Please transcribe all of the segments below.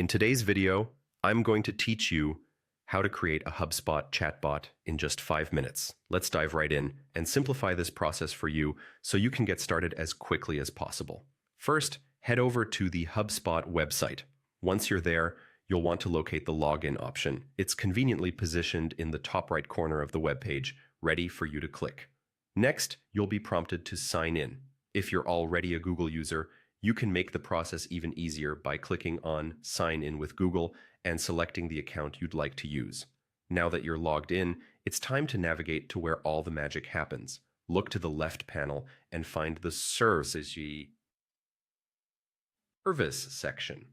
In today's video, I'm going to teach you how to create a HubSpot chatbot in just 5 minutes. Let's dive right in and simplify this process for you so you can get started as quickly as possible. First, head over to the HubSpot website. Once you're there, you'll want to locate the login option. It's conveniently positioned in the top right corner of the web page, ready for you to click. Next, you'll be prompted to sign in. If you're already a Google user, you can make the process even easier by clicking on Sign in with Google and selecting the account you'd like to use. Now that you're logged in, it's time to navigate to where all the magic happens. Look to the left panel and find the Service section.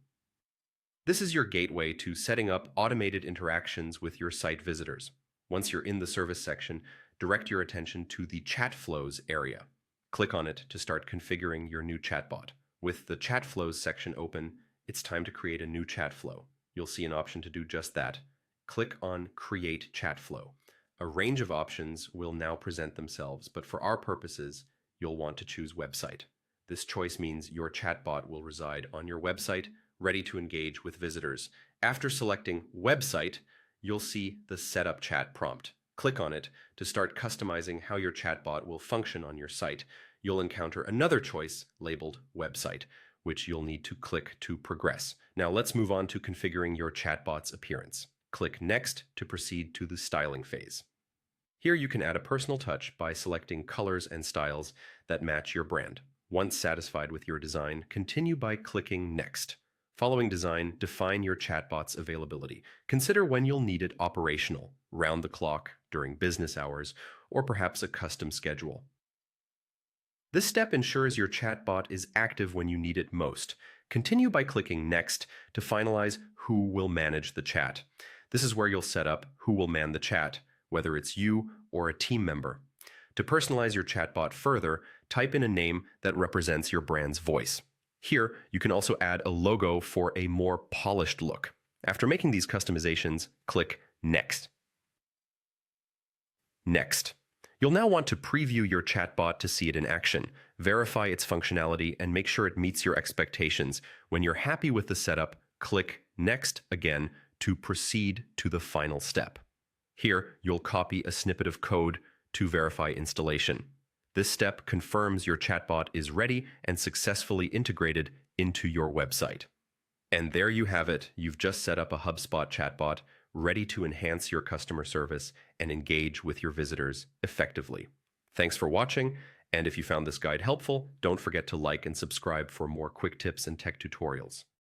This is your gateway to setting up automated interactions with your site visitors. Once you're in the Service section, direct your attention to the Chat Flows area. Click on it to start configuring your new chatbot. With the Chat Flows section open, it's time to create a new chat flow. You'll see an option to do just that. Click on Create Chat Flow. A range of options will now present themselves, but for our purposes, you'll want to choose Website. This choice means your chatbot will reside on your website, ready to engage with visitors. After selecting Website, you'll see the Setup Chat prompt. Click on it to start customizing how your chatbot will function on your site. You'll encounter another choice labeled Website, which you'll need to click to progress. Now let's move on to configuring your chatbot's appearance. Click Next to proceed to the styling phase. Here you can add a personal touch by selecting colors and styles that match your brand. Once satisfied with your design, continue by clicking Next. Following design, define your chatbot's availability. Consider when you'll need it operational, round the clock, during business hours, or perhaps a custom schedule. This step ensures your chatbot is active when you need it most. Continue by clicking Next to finalize who will manage the chat. This is where you'll set up who will man the chat, whether it's you or a team member. To personalize your chatbot further, type in a name that represents your brand's voice. Here, you can also add a logo for a more polished look. After making these customizations, click Next. Next. You'll now want to preview your chatbot to see it in action, verify its functionality, and make sure it meets your expectations. When you're happy with the setup, click Next again to proceed to the final step. Here, you'll copy a snippet of code to verify installation. This step confirms your chatbot is ready and successfully integrated into your website. And there you have it. You've just set up a HubSpot chatbot ready to enhance your customer service and engage with your visitors effectively. Thanks for watching, and if you found this guide helpful, don't forget to like and subscribe for more quick tips and tech tutorials.